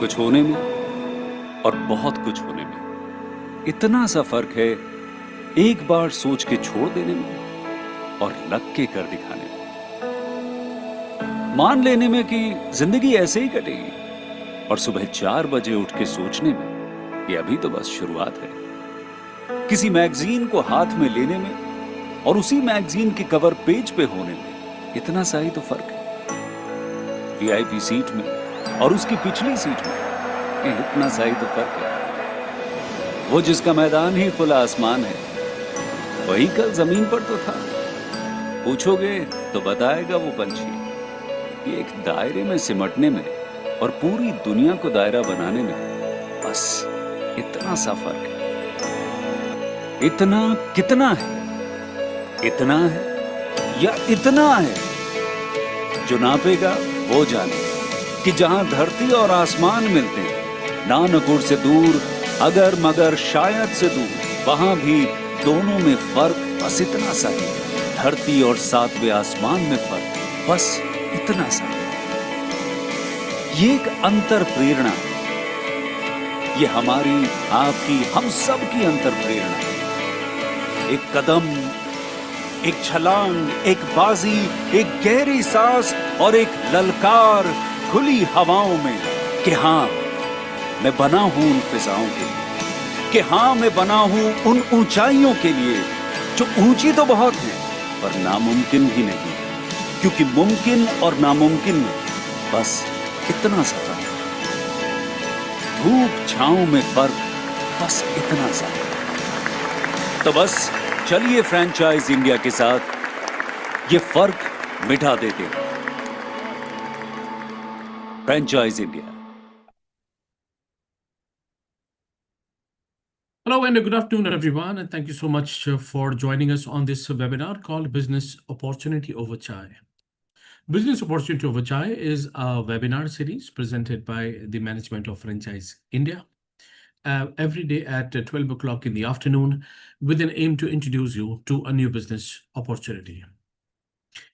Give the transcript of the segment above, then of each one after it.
कुछ होने में और बहुत कुछ होने में इतना सा फर्क है, एक बार सोच के छोड़ देने में और लग के कर दिखाने में। मान लेने में कि जिंदगी ऐसे ही कटेगी और सुबह 4 बजे उठ के सोचने में कि अभी तो बस शुरुआत है। किसी मैगजीन को हाथ में लेने में और उसी मैगजीन के कवर पेज पे होने में इतना सा ही तो फर्क है। वीआईपी सीट में और उसकी पिछली सीट में इतना सा ही तो फर्क है। वो जिसका मैदान ही खुला आसमान है, वही कल जमीन पर तो था। पूछोगे तो बताएगा वो पंछी कि एक दायरे में सिमटने में और पूरी दुनिया को दायरा बनाने में बस इतना सा फर्क है। इतना कितना है? इतना है या इतना है? जो नापेगा वो जाने कि जहां धरती और आसमान मिलते हैं, नानकुर से दूर, अगर मगर शायद से दूर, वहां भी दोनों में फर्क बस इतना सा है। धरती और सातवें आसमान में फर्क बस इतना सा है। ये एक अंतर प्रेरणा, ये हमारी, आपकी, हम सब की अंतर प्रेरणा। एक कदम, एक छलांग, एक बाजी, एक गहरी सांस और एक ललकार खुली हवाओं में कि हाँ, मैं बना हूं उन फिजाओं के लिए, कि हाँ, मैं बना हूं उन ऊंचाइयों के लिए जो ऊंची तो बहुत है पर नामुमकिन भी नहीं, क्योंकि मुमकिन और नामुमकिन में बस इतना सा फर्क है। धूप छांव में फर्क बस इतना सा है। तो बस चलिए फ्रेंचाइज इंडिया के साथ ये फर्क मिटा देते हैं। Franchise India. Hello and good afternoon, everyone, and thank you so much for joining us on this webinar called Business Opportunity Over Chai. Business Opportunity Over Chai is a webinar series presented by the management of Franchise India every day at 12 o'clock in the afternoon with an aim to introduce you to a new business opportunity.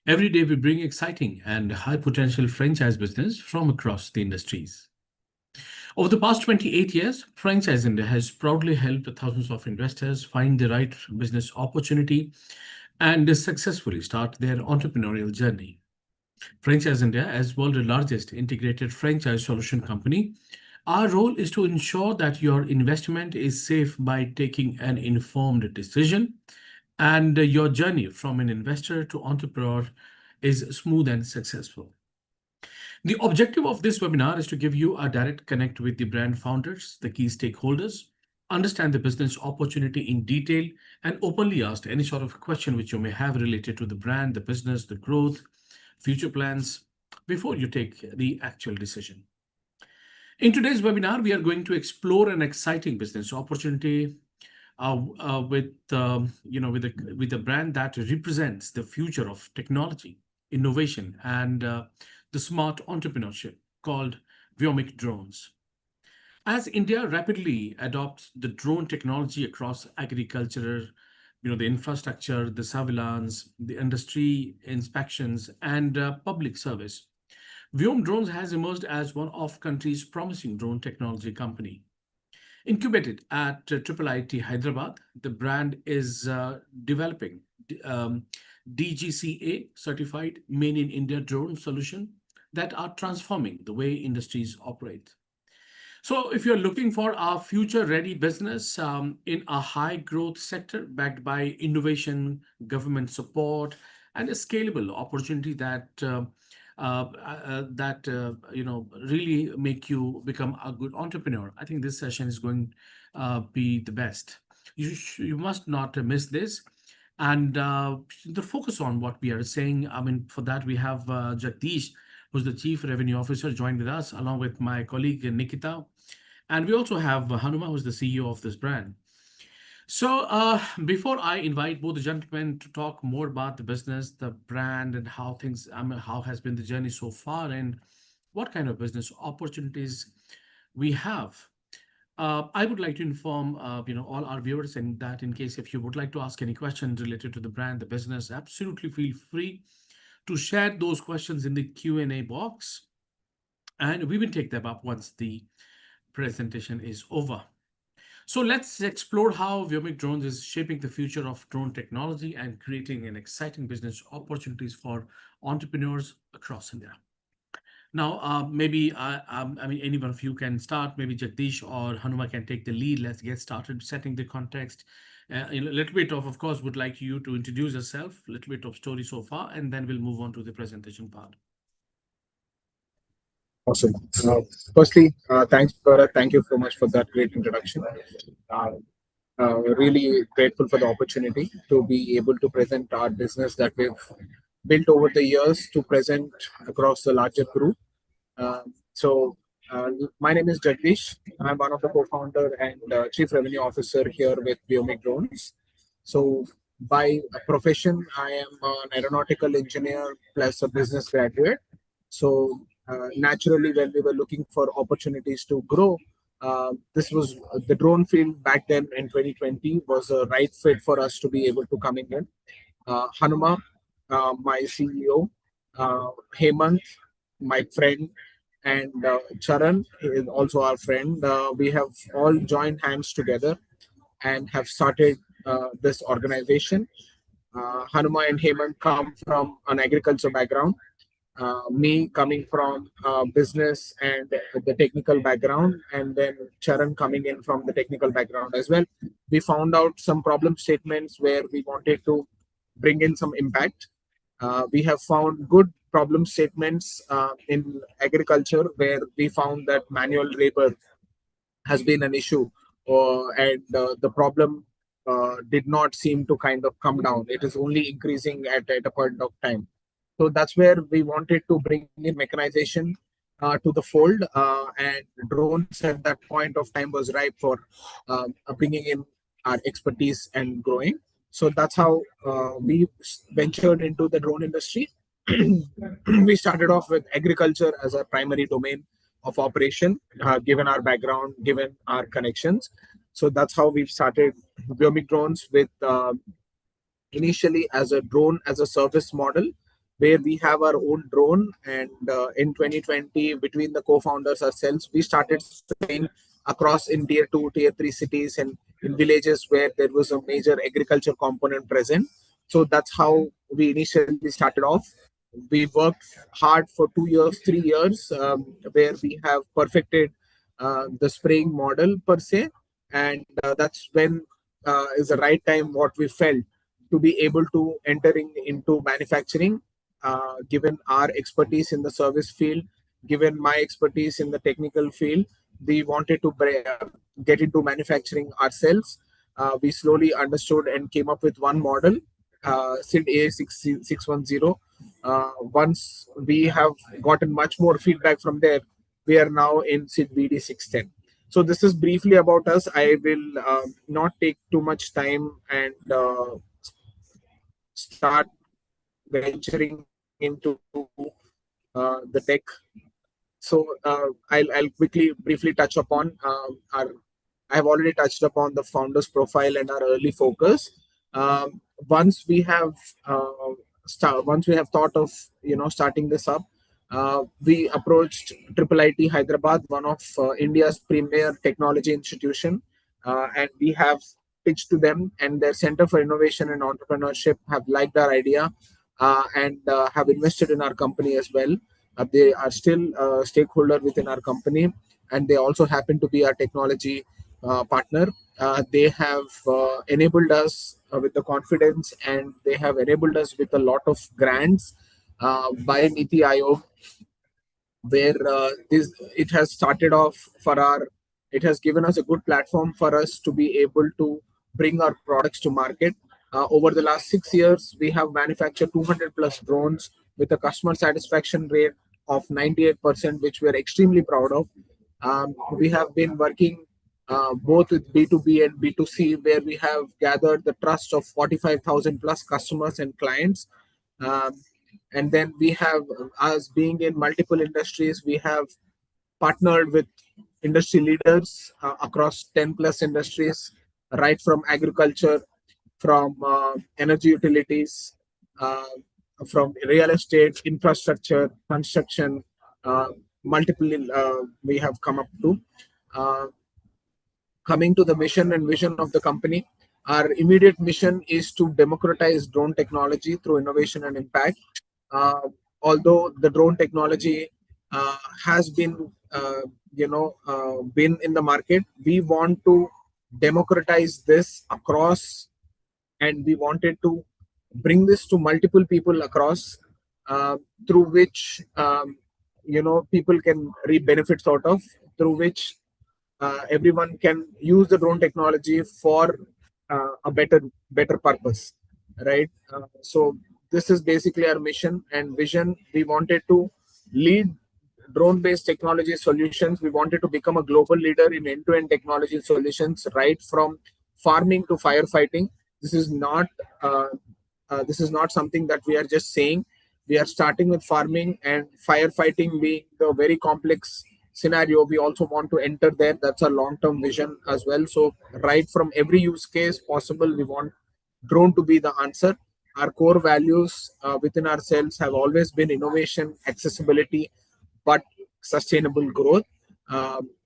Every day we bring exciting and high potential franchise business from across the industries. Over the past 28 years, Franchise India has proudly helped thousands of investors find the right business opportunity and successfully start their entrepreneurial journey. Franchise India, as world's largest integrated franchise solution company, our role is to ensure that your investment is safe by taking an informed decision and your journey from an investor to entrepreneur is smooth and successful. The objective of this webinar is to give you a direct connect with the brand founders, the key stakeholders, understand the business opportunity in detail, and openly ask any sort of question which you may have related to the brand, the business, the growth, future plans, before you take the actual decision. In today's webinar, we are going to explore an exciting business opportunity with a brand that represents the future of technology, innovation, and the smart entrepreneurship called Vyomik drones. As India rapidly adopts the drone technology across agriculture, the infrastructure, the surveillance, the industry inspections, and public service, Vyom Drones has emerged as one of country's promising drone technology company. Incubated at IIIT Hyderabad, the brand is developing DGCA certified Made in India drone solution that are transforming the way industries operate. So if you're looking for a future-ready business in a high-growth sector backed by innovation, government support, and a scalable opportunity that really make you become a good entrepreneur, I think this session is going to be the best. You must not miss this. And the focus on what we are saying, I mean, for that we have Jagdish, who's the Chief Revenue Officer, joined with us, along with my colleague Nikita. And we also have Hanuma, who's the CEO of this brand. So before I invite both the gentlemen to talk more about the business, the brand, and how things, how has been the journey so far, and what kind of business opportunities we have, I would like to inform all our viewers, and that in case if you would like to ask any questions related to the brand, the business, absolutely feel free to share those questions in the Q&A box. and we will take them up once the presentation is over. So let's explore how Vyomik Drones is shaping the future of drone technology and creating an exciting business opportunities for entrepreneurs across India. Now, maybe I mean any one of you can start. Maybe Jagdish or Hanuma can take the lead. Let's get started setting the context. A little bit of course, would like you to introduce yourself, a little bit of story so far, and then we'll move on to the presentation part. Awesome. Firstly, thanks, Bharat. Thank you so much for that great introduction. Uh, really grateful for the opportunity to be able to present our business that we've built over the years to present across the larger group. Uh, so, my name is Jagdish. I'm one of the co-founder and chief revenue officer here with Vyomik Drones. So, by profession, I am an aeronautical engineer plus a business graduate. So, naturally, when we were looking for opportunities to grow, this was the drone field back then in 2020 was a right fit for us to be able to come in. Hanuma, my CEO, Hemant, my friend, and Charan is also our friend. We have all joined hands together and have started this organization. Hanuma and Hemant come from an agriculture background. Me coming from business and the technical background, and then Charan coming in from the technical background as well. We found out some problem statements where we wanted to bring in some impact. We have found good problem statements in agriculture where we found that manual labor has been an issue, and the problem did not seem to kind of come down. It is only increasing at a point of time. So that's where we wanted to bring in mechanization to the fold, and drones at that point of time was ripe for bringing in our expertise and growing. So that's how we ventured into the drone industry. We started off with agriculture as a primary domain of operation, given our background, given our connections. So that's how we've started Vyomik Drones with initially as a drone as a service model where we have our own drone, and in 2020 between the co-founders ourselves we started spraying across in tier 2 tier 3 cities and in villages where there was a major agriculture component present. So that's how we initially started off. We worked hard for 2 years 3 years, where we have perfected the spraying model per se, and that's when is the right time what we felt to be able to entering into manufacturing, given our expertise in the service field, given my expertise in the technical field. We wanted to get into manufacturing ourselves. We slowly understood and came up with one model, SID A610. Once we have gotten much more feedback from there, we are now in SID VD610. So this is briefly about us. I will not take too much time and start venturing into the tech. So I'll quickly, briefly touch upon our. I have already touched upon the founder's profile and our early focus. Once we have once we have thought of starting this up, we approached Triple IT Hyderabad, one of India's premier technology institution, and we have pitched to them, and their Center for Innovation and Entrepreneurship have liked our idea, and have invested in our company as well. They are still a stakeholder within our company, and they also happen to be our technology partner. They have enabled us with the confidence, and they have enabled us with a lot of grants by Niti Aayog, where this it has started off for our. It has given us a good platform for us to be able to bring our products to market. Over the last 6 years, we have manufactured 200 plus drones with a customer satisfaction rate of 98%, which we are extremely proud of. We have been working both with B2B and B2C, where we have gathered the trust of 45,000 plus customers and clients. Um, and then we have, us being in multiple industries, we have partnered with industry leaders across 10 plus industries, right from agriculture, from energy utilities, uh, from real estate, infrastructure, construction, uh, multiple we have come up to. Uh, Coming to the mission and vision of the company, our immediate mission is to democratize drone technology through innovation and impact. Uh, Although the drone technology has been, been in the market, we want to democratize this across, and we wanted to bring this to multiple people across, uh, through which people can reap benefits out of, through which everyone can use the drone technology for a better purpose, right? So this is basically our mission and vision. We wanted to lead drone based technology solutions. We wanted to become a global leader in end to end technology solutions, right from farming to firefighting. This is not uh, this is not something that we are just saying. We are starting with farming, and firefighting being the very complex scenario, we also want to enter there. That's a long term vision as well. So right from every use case possible, we want drone to be the answer. Our core values within ourselves have always been innovation, accessibility, but sustainable growth,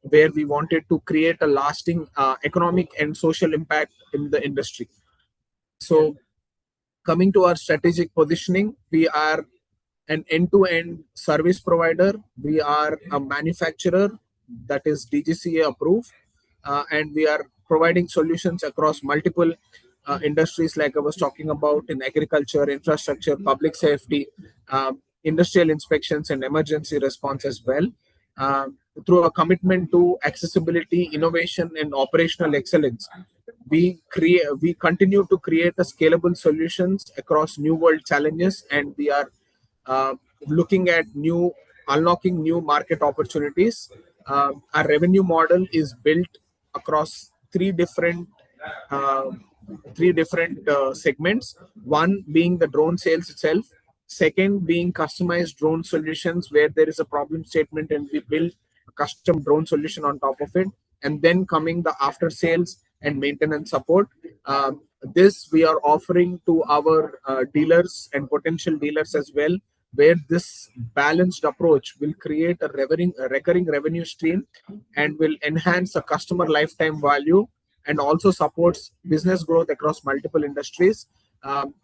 where we wanted to create a lasting economic and social impact in the industry. So coming to our strategic positioning, we are an end-to-end service provider. We are a manufacturer that is DGCA approved, and we are providing solutions across multiple industries, like I was talking about, in agriculture, infrastructure, public safety, industrial inspections, and emergency response as well. Through a commitment to accessibility, innovation, and operational excellence, we continue to create a scalable solutions across new world challenges, and we are uh, looking at unlocking new market opportunities. Our revenue model is built across uh, three different segments. One being the drone sales itself. Second being customized drone solutions, where there is a problem statement and we build a custom drone solution on top of it. And then coming the after sales and maintenance support. This we are offering to our dealers and potential dealers as well, where this balanced approach will create a recurring revenue stream and will enhance the customer lifetime value, and also supports business growth across multiple industries.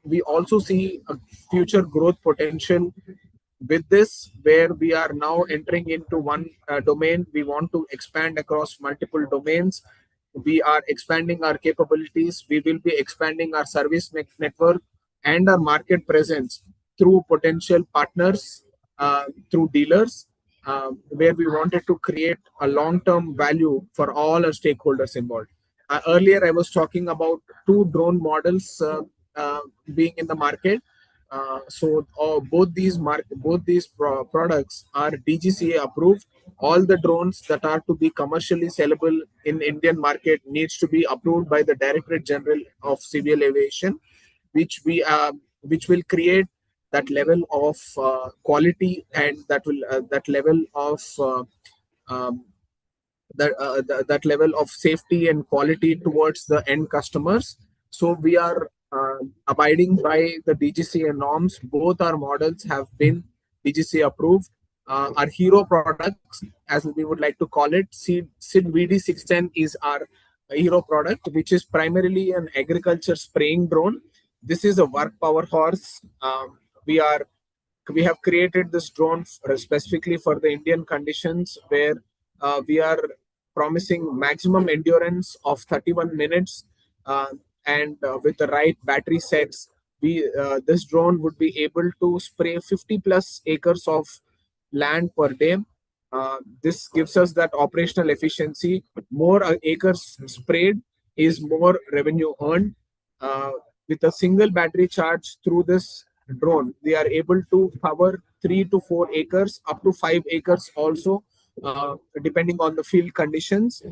We also see a future growth potential with this, where we are now entering into one domain. We want to expand across multiple domains. We are expanding our capabilities. We will be expanding our service network and our market presence through potential partners, through dealers, where we wanted to create a long-term value for all our stakeholders involved. Earlier, I was talking about two drone models being in the market. Both these products are DGCA approved. All the drones that are to be commercially sellable in Indian market needs to be approved by the Directorate General of Civil Aviation, which will create that level of quality, and that level of um, that level of safety and quality towards the end customers. So we are abiding by the DGCA norms. Both our models have been DGCA approved. Our hero products, as we would like to call it, SID VD610 is our hero product, which is primarily an agriculture spraying drone. This is a work power horse. We are we have created this drone specifically for the Indian conditions, where we are promising maximum endurance of 31 minutes, uh, and with the right battery sets, we this drone would be able to spray 50 plus acres of land per day. This gives us that operational efficiency. More acres sprayed is more revenue earned. Uh, with a single battery charge through this drone, we are able to cover 3 to 4 acres, up to 5 acres also, depending on the field conditions.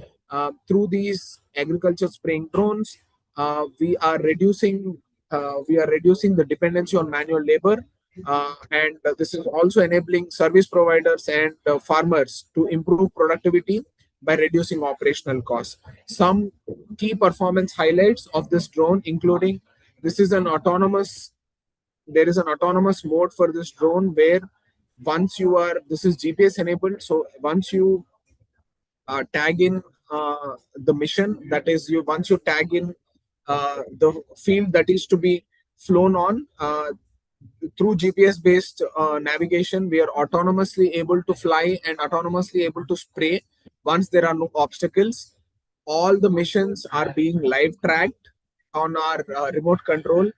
Through these agriculture spraying drones, we are reducing the dependency on manual labor, and this is also enabling service providers and farmers to improve productivity by reducing operational costs. Some key performance highlights of this drone, including this is an autonomous there is an autonomous mode for this drone, where once you are, this is GPS enabled. So once you tag in the mission, that is, you once you tag in the field that is to be flown on, through GPS based navigation, we are autonomously able to fly and autonomously able to spray once there are no obstacles. All the missions are being live tracked on our remote control.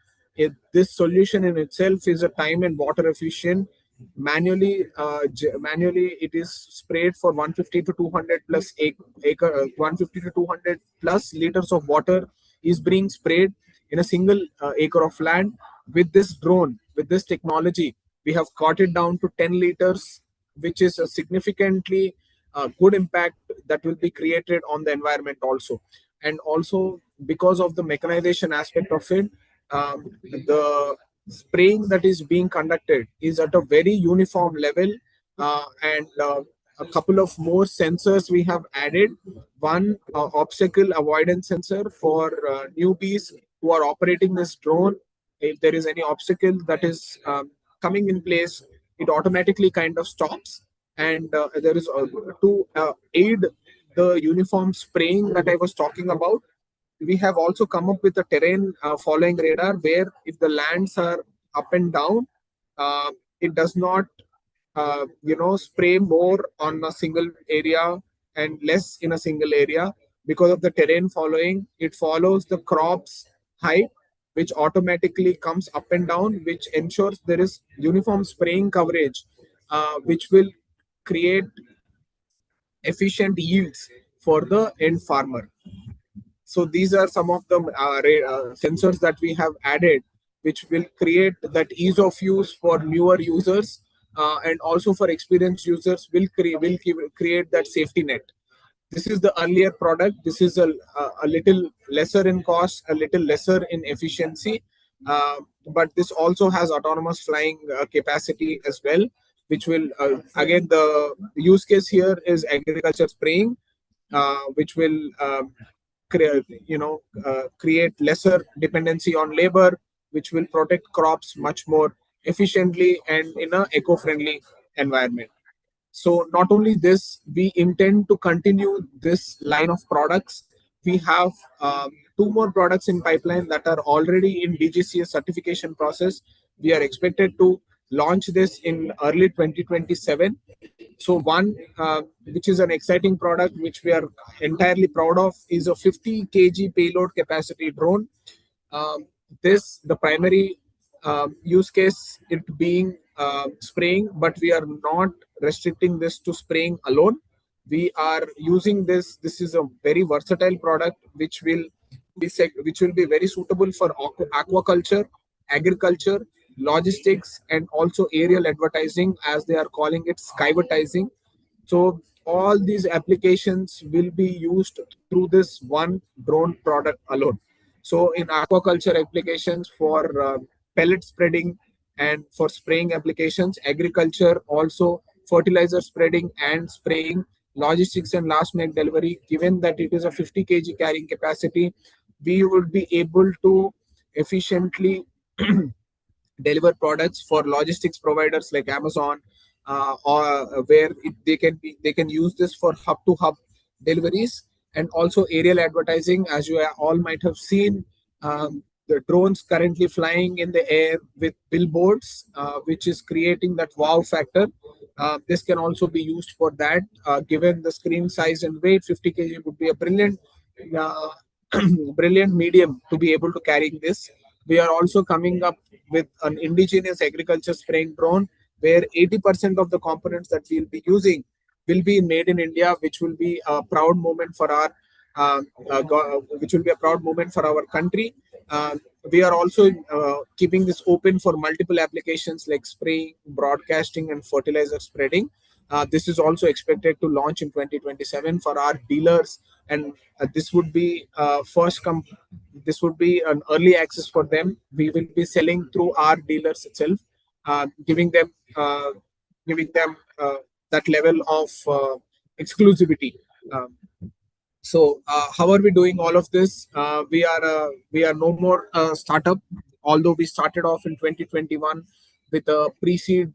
This solution in itself is a time and water efficient. Manually it is sprayed for 150 to 200 plus acre 150 to 200 plus liters of water is being sprayed in a single acre of land. With this drone, with this technology, we have cut it down to 10 liters, which is a significantly good impact that will be created on the environment also. And also, because of the mechanization aspect of it, the spraying that is being conducted is at a very uniform level, and a couple of more sensors we have added. One obstacle avoidance sensor for newbies who are operating this drone. If there is any obstacle that is coming in place, it automatically kind of stops. And there is to aid the uniform spraying that I was talking about. We have also come up with a terrain following radar, where if the lands are up and down, uh, it does not spray more on a single area and less in a single area. Because of the terrain following, it follows the crops height, which automatically comes up and down, which ensures there is uniform spraying coverage, which will create efficient yields for the end farmer. So these are some of the sensors that we have added, which will create that ease of use for newer users, and also for experienced users will create that safety net. This is the earlier product. This is a little lesser in cost, a little lesser in efficiency, but this also has autonomous flying capacity as well, which will again, the use case here is agriculture spraying, which will create lesser dependency on labor, which will protect crops much more efficiently and in a eco-friendly environment. So not only this, we intend to continue this line of products. We have two more products in pipeline that are already in DGCS certification process. We are expected to launch this in early 2027. So one, which is an exciting product, which we are entirely proud of, is a 50 kg payload capacity drone. The primary use case, it being spraying, but we are not restricting this to spraying alone. We are using this. This is a very versatile product, which will be very suitable for aquaculture, agriculture, logistics, and also aerial advertising, as they are calling it, skyvertising. So all these applications will be used through this one drone product alone. So in aquaculture applications, for pellet spreading and for spraying applications, agriculture also, fertilizer spreading and spraying, logistics and last mile delivery, given that it is a 50 kg carrying capacity, we would be able to efficiently deliver products for logistics providers like Amazon, or where they can use this for hub to hub deliveries, and also aerial advertising. As you all might have seen, the drones currently flying in the air with billboards, which is creating that wow factor. This can also be used for that. Given the screen size and weight, 50 kg would be a brilliant uh, brilliant medium to be able to carry this. We are also coming up with an indigenous agriculture spraying drone, where 80% of the components that we'll be using will be made in India, which will be a proud moment for our which will be a proud moment for our country. We are also keeping this open for multiple applications like spraying, broadcasting, and fertilizer spreading. This is also expected to launch in 2027 for our dealers, and this would be this would be an early access for them. We will be selling through our dealers itself, giving them that level of exclusivity. Um, how are we doing all of this? We are no more a startup, although we started off in 2021 with a pre-seed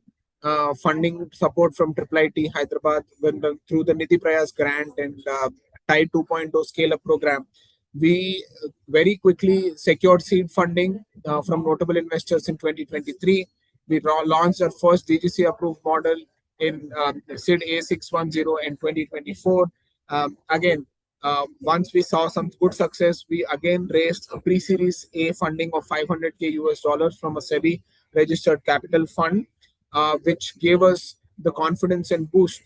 funding support from IIIT Hyderabad through the Nidhi Prayas grant and Tide 2.0 scale-up program. We very quickly secured seed funding from notable investors in 2023. We launched our first DGC-approved model in SID A610 in 2024. Again, once we saw some good success, we again raised a pre-series A funding of $500K US from a SEBI registered capital fund, which gave us the confidence and boost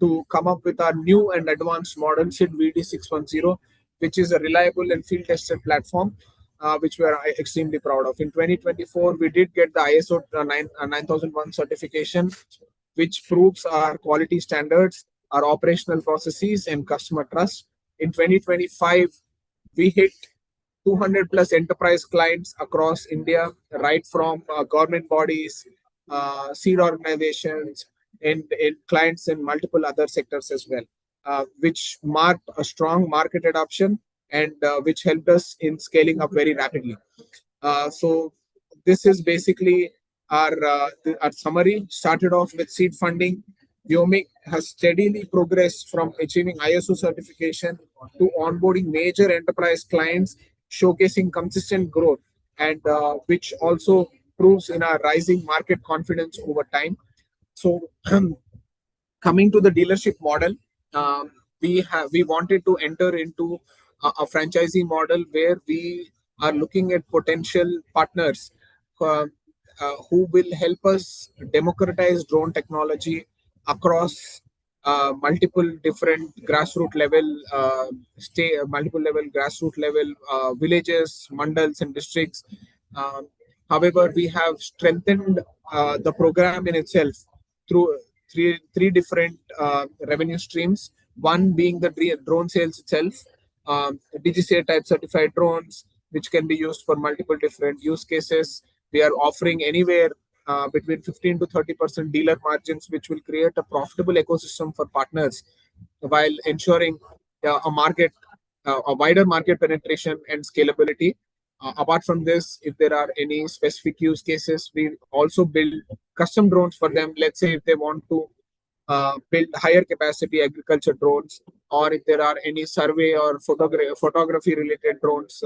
to come up with our new and advanced model SID VD610, which is a reliable and field tested platform, which we are extremely proud of. In 2024, we did get the ISO 9001 certification, which proves our quality standards, our operational processes, and customer trust. In 2025, we hit 200 plus enterprise clients across India, right from government bodies, seed organizations, and clients in multiple other sectors as well, which marked a strong market adoption and which helped us in scaling up very rapidly. So this is basically our summary. Started off with seed funding. Vyomik has steadily progressed from achieving ISO certification to onboarding major enterprise clients, showcasing consistent growth, and which also proves in our rising market confidence over time. So coming to the dealership model, we wanted to enter into a franchisee model where we are looking at potential partners uh, who will help us democratize drone technology across multiple different grassroots level multiple level grassroots level villages, mandals, and districts. Um, However, we have strengthened the program in itself through three different revenue streams. One being the drone sales itself, DGCA type certified drones, which can be used for multiple different use cases. We are offering anywhere between 15 to 30% dealer margins, which will create a profitable ecosystem for partners while ensuring a wider market penetration and scalability. Apart from this, if there are any specific use cases, we also build custom drones for them. Let's say if they want to build higher capacity agriculture drones, or if there are any survey or photography related drones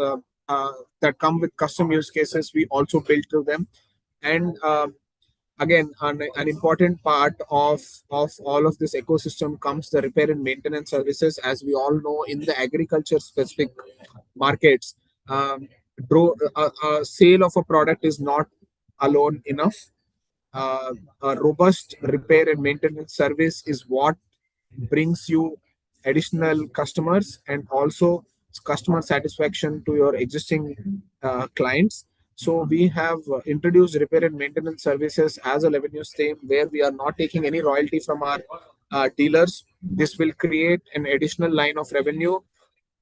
that come with custom use cases, we also build to them. And again, an important part of all of this ecosystem comes the repair and maintenance services. As we all know, in the agriculture specific markets, a sale of a product is not alone enough. A robust repair and maintenance service is what brings you additional customers and also customer satisfaction to your existing clients. So we have introduced repair and maintenance services as a revenue stream where we are not taking any royalty from our dealers. This will create an additional line of revenue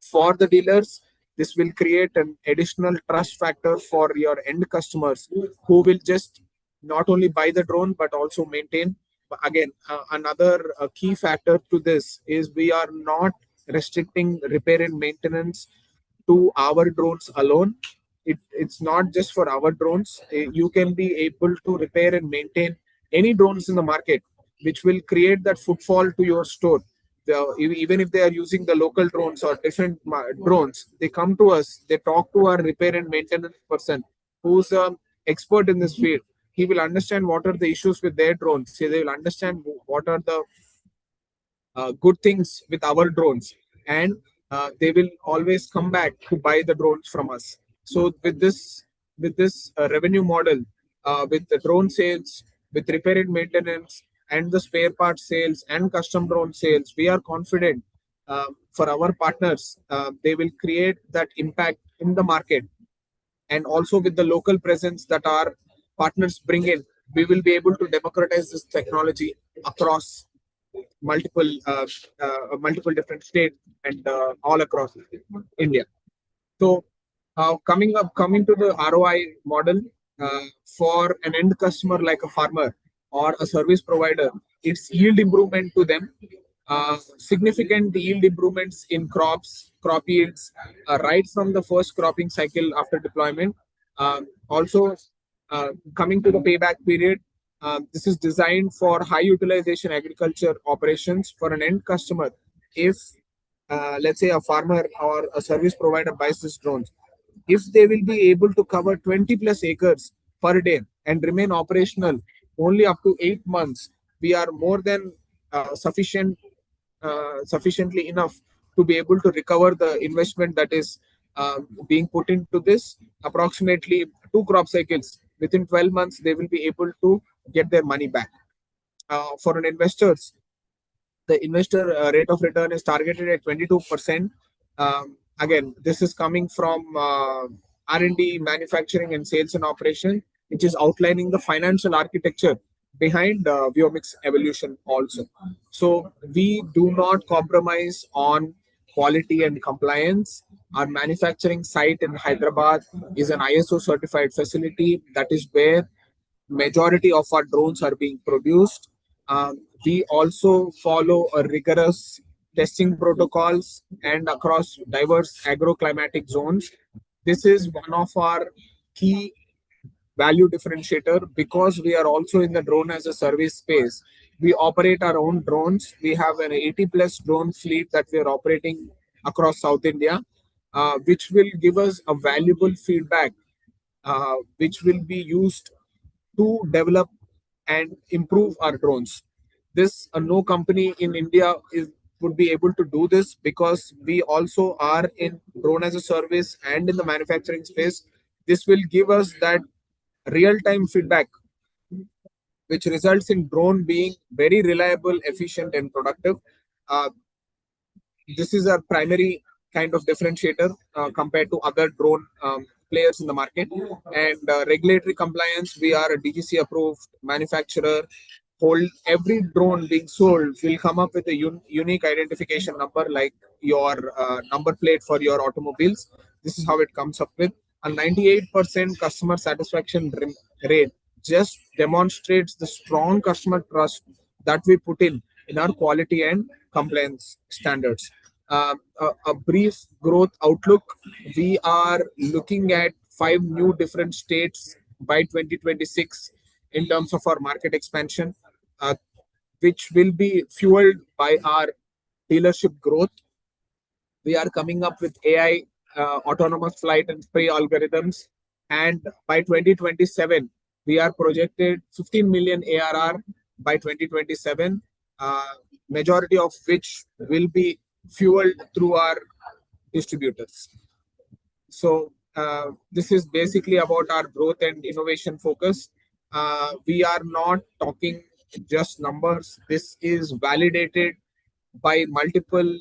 for the dealers. This will create an additional trust factor for your end customers who will just not only buy the drone but also maintain. But again, another key factor to this is we are not restricting repair and maintenance to our drones alone. It's not just for our drones. You can be able to repair and maintain any drones in the market, which will create that footfall to your store. Even if they are using the local drones or different drones, they come to us, they talk to our repair and maintenance person who's an expert in this field. He will understand what are the issues with their drones. They will understand what are the good things with our drones, and they will always come back to buy the drones from us. So with this revenue model, with the drone sales, with repair and maintenance, and the spare part sales and custom drone sales, we are confident for our partners, they will create that impact in the market. And also with the local presence that our partners bring in, we will be able to democratize this technology across multiple different states and all across India. So coming to the ROI model, for an end customer like a farmer or a service provider, it's yield improvement to them. Significant yield improvements in crop yields, right from the first cropping cycle after deployment. Also, coming to the payback period, This is designed for high utilization agriculture operations for an end customer. If let's say a farmer or a service provider buys these drones, if they will be able to cover 20 plus acres per day and remain operational only up to 8 months, we are more than sufficiently enough to be able to recover the investment that is being put into this. Approximately 2 crop cycles within 12 months, they will be able to get their money back. For an investors, the investor rate of return is targeted at 22%. Again, this is coming from R&D, manufacturing, and sales and operation, which is outlining the financial architecture behind Vyomik's evolution also. So we do not compromise on quality and compliance. Our manufacturing site in Hyderabad is an ISO certified facility. That is where majority of our drones are being produced. We also follow a rigorous testing protocols and across diverse agroclimatic zones. This is one of our key value differentiator because we are also in the drone as a service space. We operate our own drones. We have an 80 plus drone fleet that we are operating across South India, which will give us a valuable feedback, which will be used to develop and improve our drones. This no company in India would be able to do this because we also are in drone as a service and in the manufacturing space. This will give us that real-time feedback, which results in drone being very reliable, efficient, and productive. Uh, this is our primary kind of differentiator compared to other drone players in the market. And regulatory compliance, we are a DGC approved manufacturer. Hold every drone being sold will come up with a unique identification number, like your number plate for your automobiles. This is how it comes up with a 98% customer satisfaction rate. Just demonstrates the strong customer trust that we put in our quality and compliance standards. A brief growth outlook. We are looking at 5 new different states by 2026 in terms of our market expansion, uh, which will be fueled by our dealership growth. We are coming up with AI, autonomous flight and spray algorithms. And by 2027, we are projected 15 million ARR by 2027, majority of which will be fueled through our distributors. So this is basically about our growth and innovation focus. We are not talking just numbers. This is validated by multiple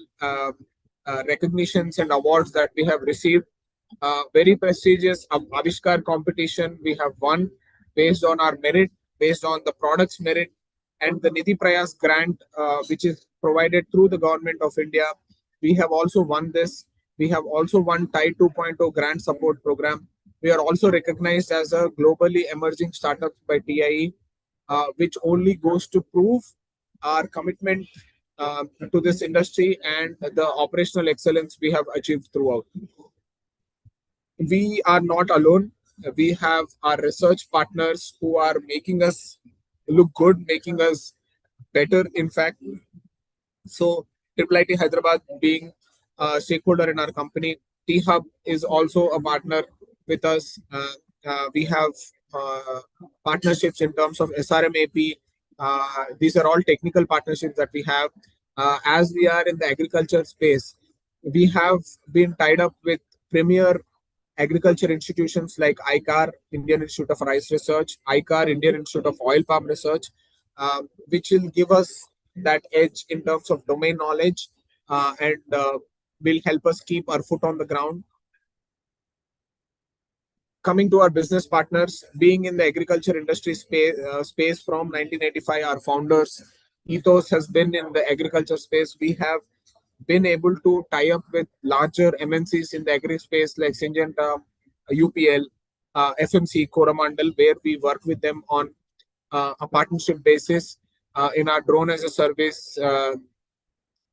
recognitions and awards that we have received. Very prestigious Avishkar competition we have won based on our merit, based on the product's merit, and the Nidhi Prayas grant, which is provided through the government of India. We have also won this. We have also won TIE 2.0 grant support program. We are also recognized as a globally emerging startup by TIE, which only goes to prove our commitment to this industry and the operational excellence we have achieved throughout. We are not alone. We have our research partners who are making us look good, making us better, in fact. So, IIIT Hyderabad being a stakeholder in our company, T Hub is also a partner with us. We have partnerships in terms of SRMAP. These are all technical partnerships that we have. As we are in the agriculture space, we have been tied up with premier agriculture institutions like ICAR, Indian Institute of Rice Research, ICAR, Indian Institute of Oil Palm Research, which will give us that edge in terms of domain knowledge and will help us keep our foot on the ground. Coming to our business partners, being in the agriculture industry space from 1985, our founders' ethos has been in the agriculture space. We have been able to tie up with larger MNCs in the agri space like Syngenta, UPL, FMC, Coromandel, where we work with them on a partnership basis. In our drone as a service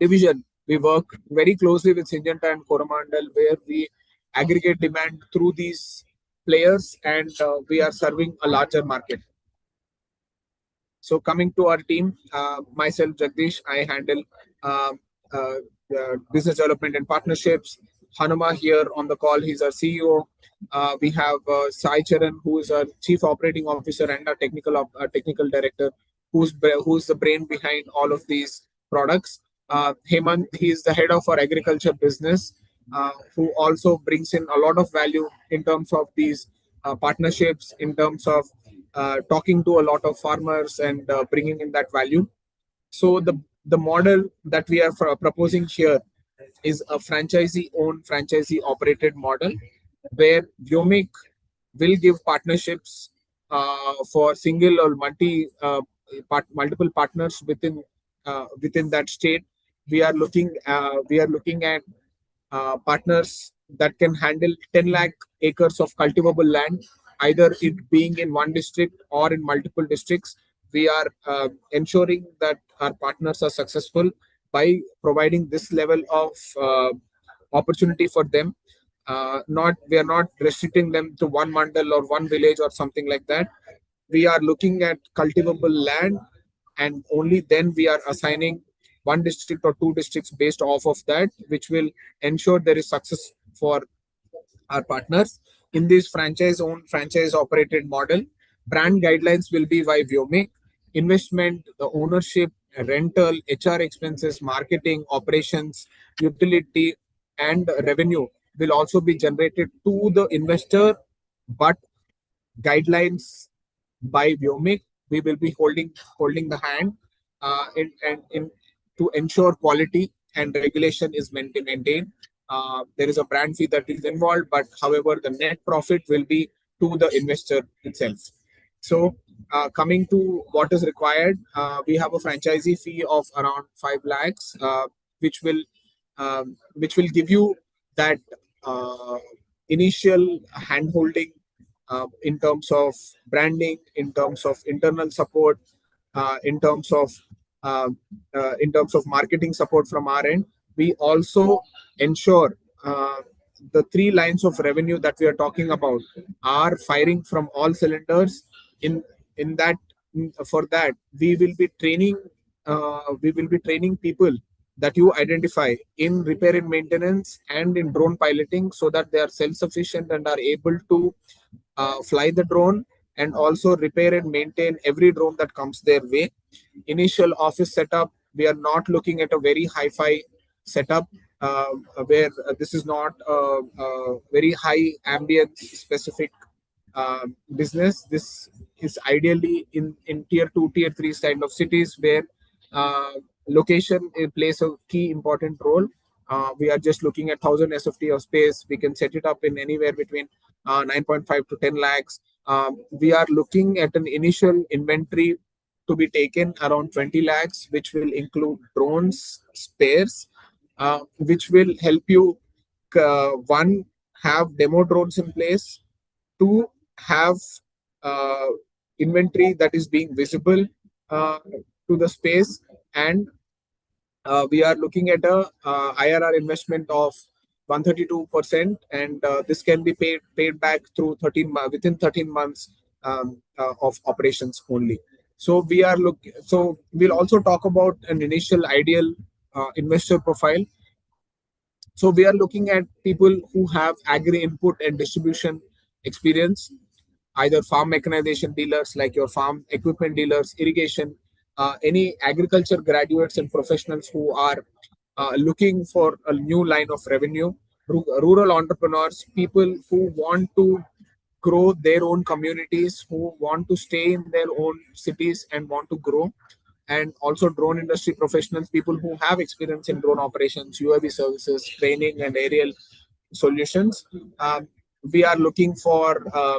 division, we work very closely with Syngenta and Coromandel, where we aggregate demand through these players and we are serving a larger market. So coming to our team, myself, Jagdish, I handle um, business development and partnerships. Hanuma here on the call, he's our CEO. We have Sai Charan, who is our Chief Operating Officer and our technical director, who's the brain behind all of these products. Hemant, he's the head of our agriculture business, who also brings in a lot of value in terms of these partnerships, in terms of talking to a lot of farmers and bringing in that value. So the model that we are proposing here is a franchisee owned, franchisee operated model where Vyomik will give partnerships for single or multiple partners within that state. We are looking at partners that can handle 10 lakh acres of cultivable land, either it being in one district or in multiple districts. We are ensuring that our partners are successful by providing this level of opportunity for them. Not We are not restricting them to one mandal or one village or something like that. We are looking at cultivable land, and only then we are assigning one district or two districts based off of that, which will ensure there is success for our partners in this franchise owned, franchise operated model. Brand guidelines will be by Vyomik. Investment, the ownership, rental, HR expenses, marketing, operations, utility, and revenue will also be generated to the investor, but guidelines by Vyomik. We will be holding the hand in to ensure quality and regulation is maintained. There is a brand fee that is involved, but however, the net profit will be to the investor itself. So, coming to what is required, we have a franchisee fee of around 5 lakhs, which will give you that uh, initial handholding in terms of branding, in terms of internal support, uh, in terms of uh, in terms of marketing support from our end. We also ensure the three lines of revenue that we are talking about are firing from all cylinders. In in that For that, we will be training people that you identify in repair and maintenance and in drone piloting, so that they are self-sufficient and are able to fly the drone and also repair and maintain every drone that comes their way. Initial office setup, we are not looking at a very hi-fi setup, where this is not a very high ambience specific business. This is ideally in tier 2, tier 3 kind of cities where uh, location plays a key important role. We are just looking at 1000 SFT of space. We can set it up in anywhere between 9.5 to 10 lakhs. We are looking at an initial inventory to be taken around 20 lakhs, which will include drones, spares, which will help you, one, have demo drones in place, two, have uh, inventory that is being visible uh, to the space, and we are looking at a IRR investment of 132%, and this can be paid back through within 13 months of operations only. So we'll also talk about an initial ideal investor profile. So we are looking at people who have agri input and distribution experience, either farm mechanization dealers like your farm equipment dealers, irrigation, any agriculture graduates and professionals who are looking for a new line of revenue, rural entrepreneurs, people who want to grow their own communities, who want to stay in their own cities and want to grow, and also drone industry professionals, people who have experience in drone operations, UAV services, training, and aerial solutions. We are looking for uh,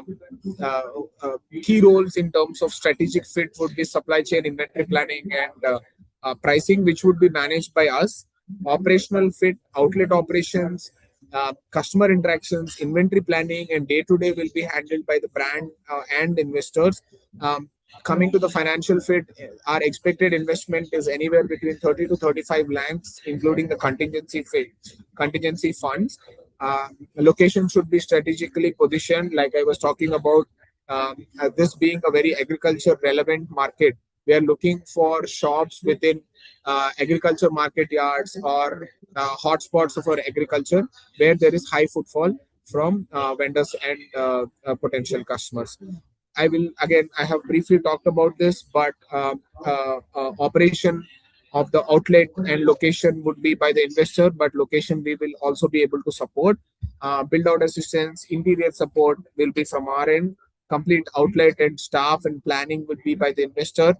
key roles in terms of strategic fit would be supply chain, inventory planning, and pricing, which would be managed by us. Operational fit, outlet operations, customer interactions, inventory planning, and day to day will be handled by the brand and investors. Coming to the financial fit, our expected investment is anywhere between 30 to 35 lakhs, including the contingency funds. Location should be strategically positioned, like I was talking about, this being a very agriculture relevant market. We are looking for shops within agriculture market yards or hotspots for agriculture where there is high footfall from vendors and potential customers. I will again, I have briefly talked about this, but operation of the outlet and location would be by the investor, but location we will also be able to support. Build out assistance, interior support will be from our end. Complete outlet and staff and planning will be by the investor,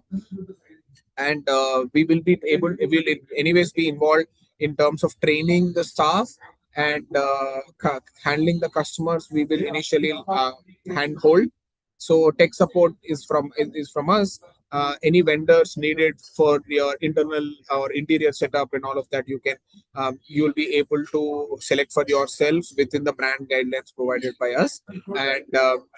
and we will be able, we will anyways be involved in terms of training the staff and handling the customers. We will initially handhold. So tech support is from us. Any vendors needed for your internal or interior setup and all of that, you will be able to select for yourself within the brand guidelines provided by us. And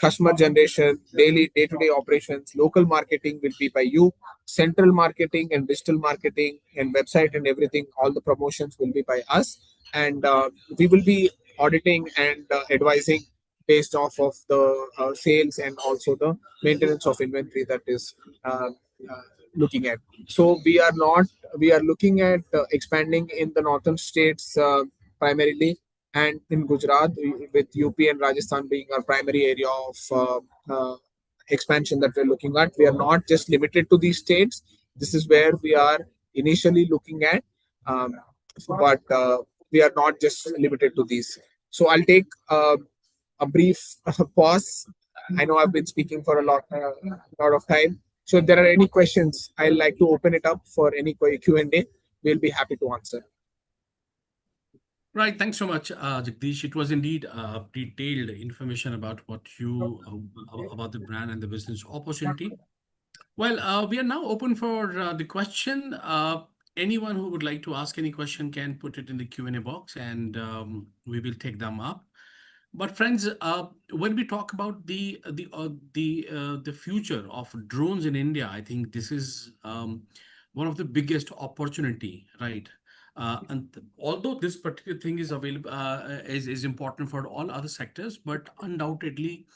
customer generation, daily day-to-day operations, local marketing will be by you. Central marketing and digital marketing and website and everything, all the promotions will be by us. And we will be auditing and advising based off of the sales and also the maintenance of inventory that is looking at. So we are looking at expanding in the northern states primarily, and in Gujarat with UP and Rajasthan being our primary area of expansion that we're looking at. We are not just limited to these states. This is where we are initially looking at, um, but we are not just limited to these. So I'll take a brief pause. I know I've been speaking for a lot of time. So if there are any questions, I'd like to open it up for any Q&A. We'll be happy to answer. Right. Thanks so much, Jagdish. It was indeed detailed information about what you about the brand and the business opportunity. Well, we are now open for the question. Anyone who would like to ask any question can put it in the Q&A box, and we will take them up. But friends, when we talk about the future of drones in India, I think this is one of the biggest opportunity, right? And although this particular thing is available, is important for all other sectors, but undoubtedly,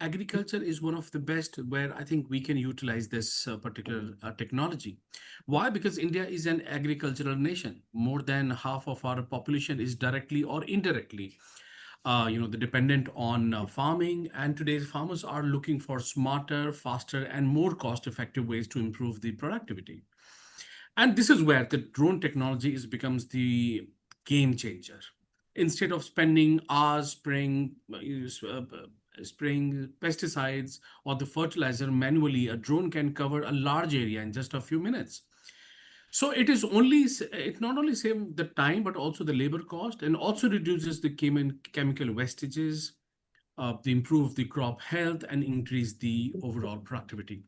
agriculture is one of the best where I think we can utilize this particular technology. Why? Because India is an agricultural nation. More than half of our population is directly or indirectly the dependent on farming, and today's farmers are looking for smarter, faster, and more cost-effective ways to improve the productivity. And this is where the drone technology becomes the game changer. Instead of spending hours spraying pesticides or the fertilizer manually, a drone can cover a large area in just a few minutes. So it not only saves the time, but also the labor cost, and also reduces the chemical wastages, they improve the crop health and increase the overall productivity.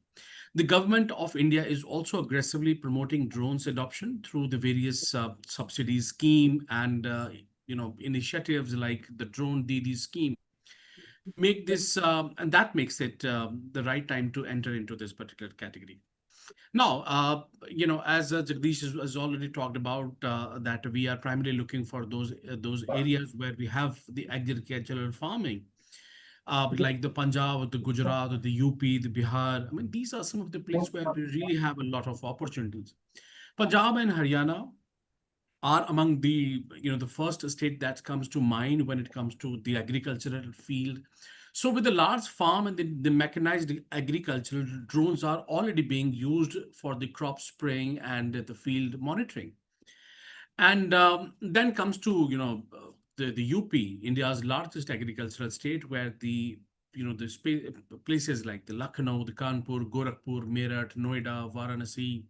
The government of India is also aggressively promoting drones adoption through the various subsidy scheme and initiatives like the Drone Didi scheme. Make this and that makes it the right time to enter into this particular category. Now, as Jagdish has already talked about, that we are primarily looking for those areas where we have the agricultural farming, like the Punjab, or the Gujarat, or the UP, the Bihar. I mean, these are some of the places where we really have a lot of opportunities. Punjab and Haryana are among the first state that comes to mind when it comes to the agricultural field. So with the large farm and the mechanized agricultural, drones are already being used for the crop spraying and the field monitoring. And then comes to the UP, India's largest agricultural state, where the places like the Lucknow, the Kanpur, Gorakhpur, Meerut, Noida, Varanasi,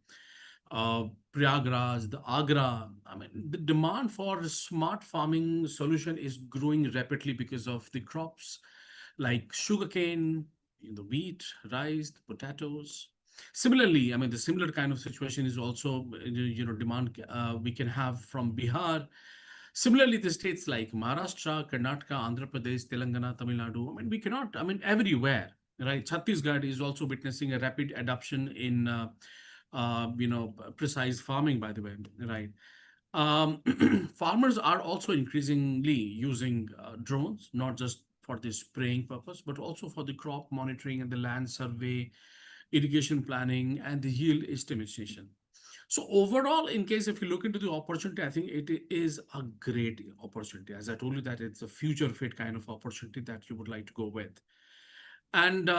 Prayagraj, the Agra. I mean, the demand for smart farming solution is growing rapidly because of the crops like sugarcane, the wheat, rice, the potatoes. Similarly, I mean, the similar kind of situation is also, demand we can have from Bihar. Similarly, the states like Maharashtra, Karnataka, Andhra Pradesh, Telangana, Tamil Nadu, I mean, we cannot, I mean, everywhere, right? Chhattisgarh is also witnessing a rapid adoption in, precise farming, by the way, right? Farmers are also increasingly using drones, not just for the spraying purpose, but also for the crop monitoring and the land survey, irrigation planning, and the yield estimation. So overall, in case if you look into the opportunity, I think it is a great opportunity. As I told you that it's a future fit kind of opportunity that you would like to go with. And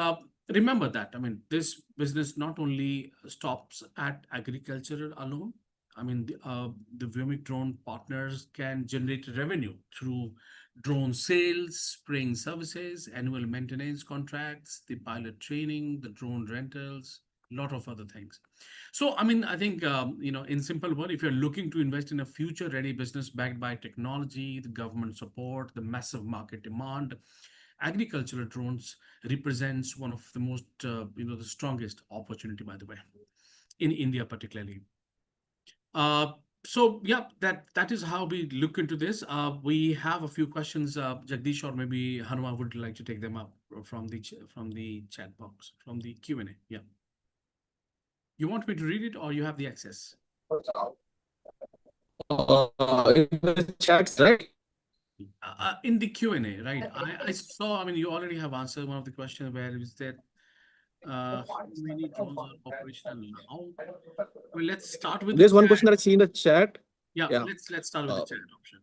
remember that, I mean, this business not only stops at agriculture alone. I mean, the Vyomik drone partners can generate revenue through drone sales, spraying services, annual maintenance contracts, the pilot training, the drone rentals, lot of other things. So, I mean, I think, in simple word, if you're looking to invest in a future-ready business backed by technology, the government support, the massive market demand, agricultural drones represents one of the most, the strongest opportunity, by the way, in India particularly. So yeah, that is how we look into this. We have a few questions, Jagdish, or maybe Hanuma would like to take them up from the chat box, from the Q&A. Yeah. You want me to read it or you have the access? In the chats, right? In the Q&A, right? I saw, I mean, you already have answered one of the questions where it was that how many drones are operational now? Well, let's start with There's the one chat. question that I see in the chat. Yeah, Yeah. let's start with the chat option.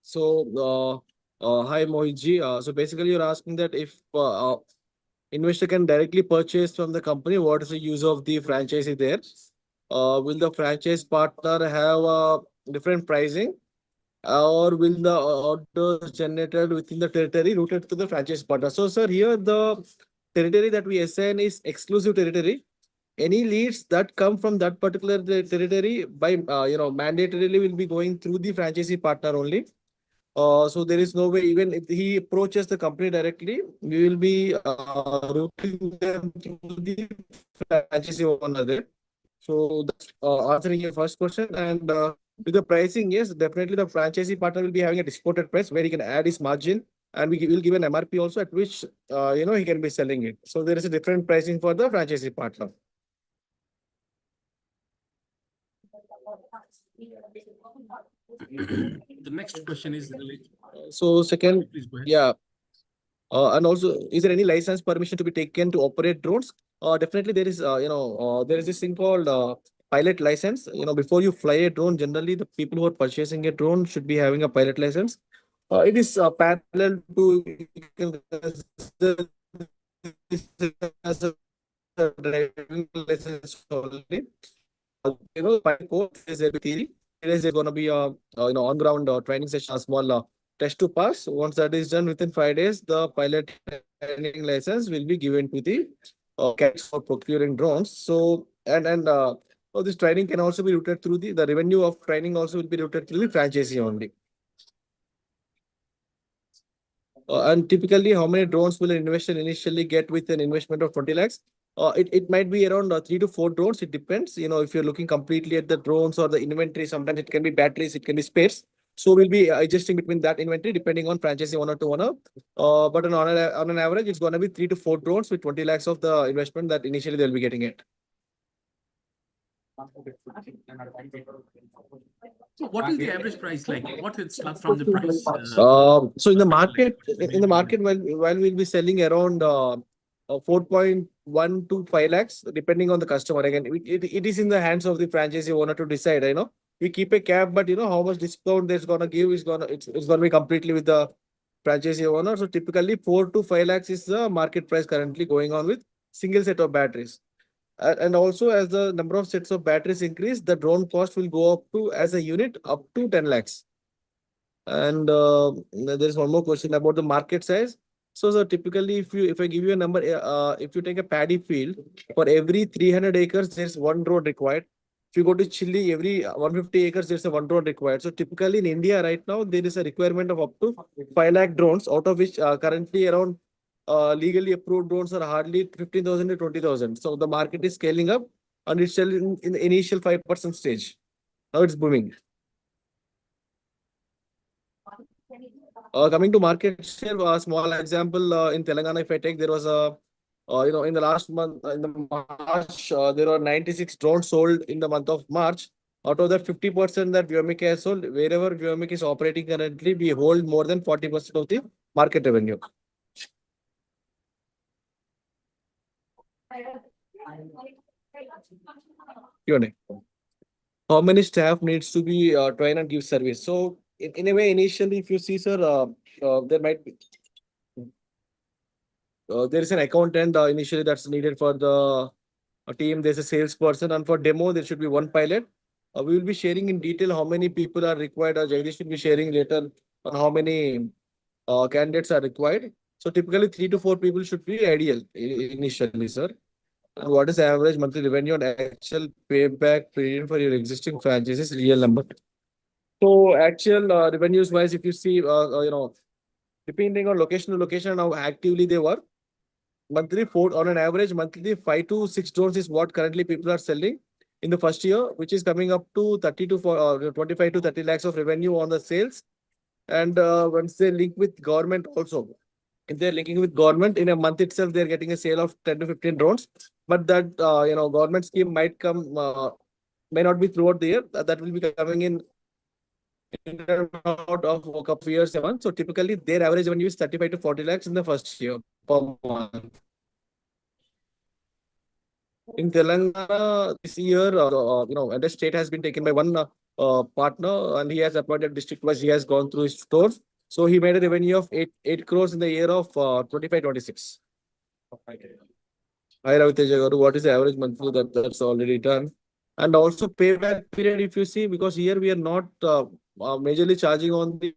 So, hi Mohitji. So basically, you're asking that if investor can directly purchase from the company, what is the use of the franchisee there? Will the franchise partner have different pricing, or will the orders generated within the territory routed to the franchise partner? So, sir, here the territory that we assign is exclusive territory. Any leads that come from that particular territory by mandatorily will be going through the franchisee partner only. So there is no way, even if he approaches the company directly, we will be routing them through the franchisee owner there. So that's answering your first question. And with the pricing, yes, definitely the franchisee partner will be having a discounted price where he can add his margin, and we will give an MRP also at which he can be selling it. So there is a different pricing for the franchisee partner. The next question is related. So second, Please go ahead. yeah. And also, is there any license permission to be taken to operate drones? Definitely there is, there is this thing called pilot license. Before you fly a drone, generally the people who are purchasing a drone should be having a pilot license. It is parallel to you can consider this as a driving license only. By code, there's a theory. There's going to be a on-ground training session, a small test to pass. Once that is done within 5 days, the pilot training license will be given to the cadets for procuring drones. So this training can also be routed through the revenue of training also will be routed through the franchisee only. And typically, how many drones will an investor initially get with an investment of 20 lakhs? It might be around 3 to 4 drones. It depends. If you're looking completely at the drones or the inventory, sometimes it can be batteries, it can be spares. So we'll be adjusting between that inventory depending on franchisee owner to owner. But on an average, it's going to be 3 to 4 drones with 20 lakhs of the investment that initially they'll be getting it. So what is the average price like? What is start from the price? So in the market, while we'll be selling around 4.1 to 5 lakhs, depending on the customer. Again, it is in the hands of the franchisee owner to decide. We keep a cap, but how much discount there's gonna give it's gonna be completely with the franchisee owner. So typically 4 to 5 lakhs is the market price currently going on with single set of batteries. And also, as the number of sets of batteries increase, the drone cost will go up to, as a unit, up to 10 lakhs. And there is one more question about the market size. So typically, if I give you a number, if you take a paddy field, for every 300 acres, there's one drone required. If you go to Chile, every 150 acres, there's a one drone required. So typically in India right now, there is a requirement of up to 5 lakh drones, out of which currently around legally approved drones are hardly 15,000 to 20,000. So the market is scaling up and it's still in the initial 5% stage. Now it's booming. Coming to market share, a small example in Telangana, if I take, there was a, in the last month, in the March, there were 96 drones sold in the month of March. Out of that, 50% that Vyomik has sold. Wherever Vyomik is operating currently, we hold more than 40% of the market revenue. Q&A. How many staff needs to be trained and give service? So in a way, initially, if you see, sir, there might be there is an accountant initially that's needed for the team. There's a salesperson, and for demo there should be one pilot. We will be sharing in detail how many people are required. Jagdish will be sharing later on how many candidates are required. So typically 3 to 4 people should be ideal initially, sir. And what is average monthly revenue and actual payback period for your existing franchises? Real number. So actual revenues wise, if you see, depending on location to location, how actively they work, monthly four on an average monthly 5 to 6 drones is what currently people are selling in the first year, which is coming up to 30 to 25 to 30 lakhs of revenue on the sales. And once they link with government also, if they're linking with government in a month itself, they're getting a sale of 10 to 15 drones. But that government scheme might come, may not be throughout the year. That will be coming in and out of a couple of years a month. So typically their average revenue is 35 to 40 lakhs in the first year per month. In Telangana this year, and the state has been taken by one partner, and he has appointed district wise. He has gone through his stores. So he made a revenue of 8 crores in the year of 25-26. Hi Raviteja Garu, what is the average monthly that's already done? And also payback period, if you see, because here we are not majorly charging on the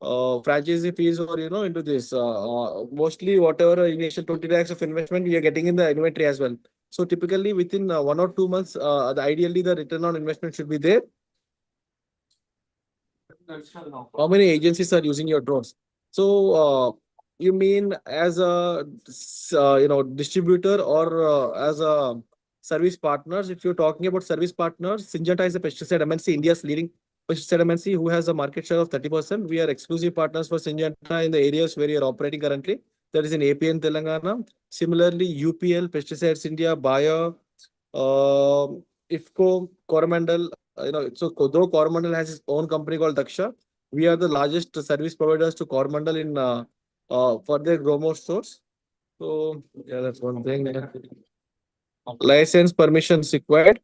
franchisee fees or into this. Mostly whatever initial 20 lakhs of investment we are getting in the inventory as well. So typically within 1 or 2 months, ideally the return on investment should be there. How many agencies are using your drones? So you mean as a distributor or as a service partners? If you're talking about service partners, Syngenta is a pesticide MNC, India's leading pesticide MNC who has a market share of 30%. We are exclusive partners for Syngenta in the areas where we are operating currently. That is in AP and Telangana. Similarly, UPL, Pesticides India, Bayer, IFCO, Coromandel. So though Coromandel has its own company called Daksha, we are the largest service providers to Coromandel in for their Gromo stores. So yeah, that's one thing. License permissions required.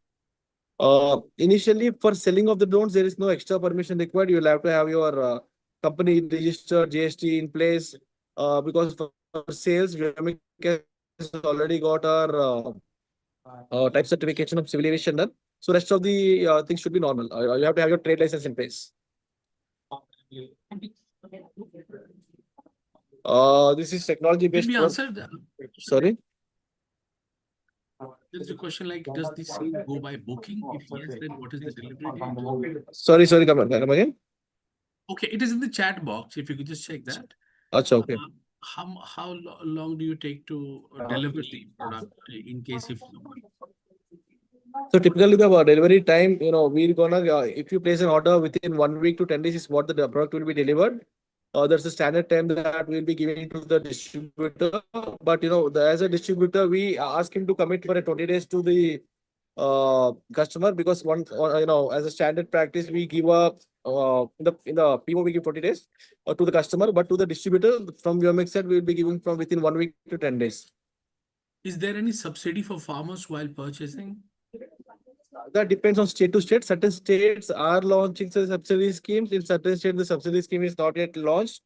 Initially, for selling of the drones, there is no extra permission required. You will have to have your company registered, GST in place. Because for sales, Vyomik has already got our type certification of civil aviation done. So rest of the things should be normal. You have to have your trade license in place. This is technology Did based. we answer that? Sorry. There's a question like, does the sale go by booking? If yes, then what is the delivery date? Sorry, come again. Okay, it is in the chat box. If you could just check that. Acha, okay. How long do you take to deliver the product in case if So typically the delivery time, we're gonna if you place an order within 1 week to 10 days is what the product will be delivered. There's a standard time that we'll be giving to the distributor. But as a distributor, we ask him to commit for a 20 days to the customer, because as a standard practice we give a in the PO we give 20 days to the customer, but to the distributor from Vyomik side we will be giving from within 1 week to 10 days. Is there any subsidy for farmers while purchasing? That depends on state to state. Certain states are launching subsidy schemes. In certain states, the subsidy scheme is not yet launched.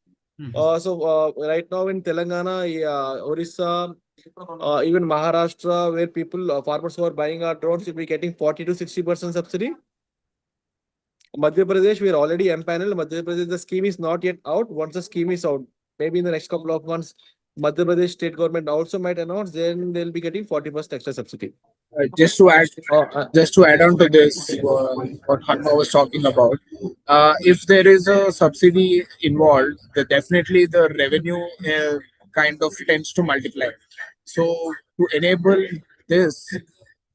So right now in Telangana, Orissa, even Maharashtra, where people, farmers who are buying our drones will be getting 40 to 60% subsidy. Madhya Pradesh, we are already empaneled. Madhya Pradesh, the scheme is not yet out. Once the scheme is out, maybe in the next couple of months, Madhya Pradesh state government also might announce, then they'll be getting 40% extra subsidy. Just to add on to this, what Hanma was talking about, if there is a subsidy involved, then definitely the revenue kind of tends to multiply. So to enable this,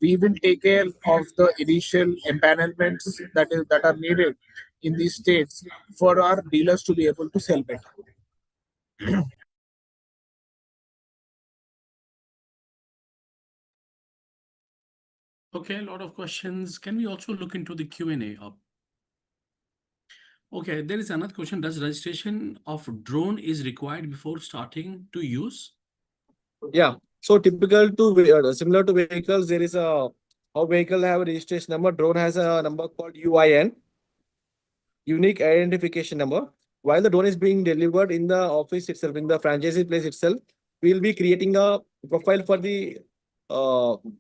we will take care of the initial empanelments that are needed in these states for our dealers to be able to sell better. Okay, a lot of questions. Can we also look into the Q&A up? Okay, there is another question. Does registration of drone is required before starting to use? Yeah. So similar to vehicles, there is a vehicle have a registration number. Drone has a number called UIN, unique identification number. While the drone is being delivered in the office itself, in the franchisee place itself, we will be creating a profile for the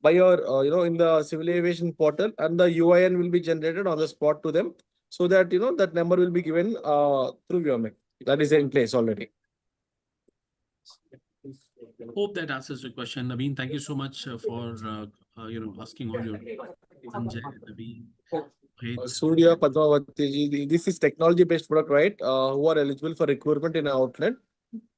by your in the civil aviation portal, and the UIN will be generated on the spot to them, so that that number will be given through Vyomik. That is in place already. Hope that answers your question, Naveen. Thank you so much for asking all your Sanjay, Naveen. Great. Surya Padmavati ji, this is technology-based product, right? Who are eligible for recruitment in our outlet.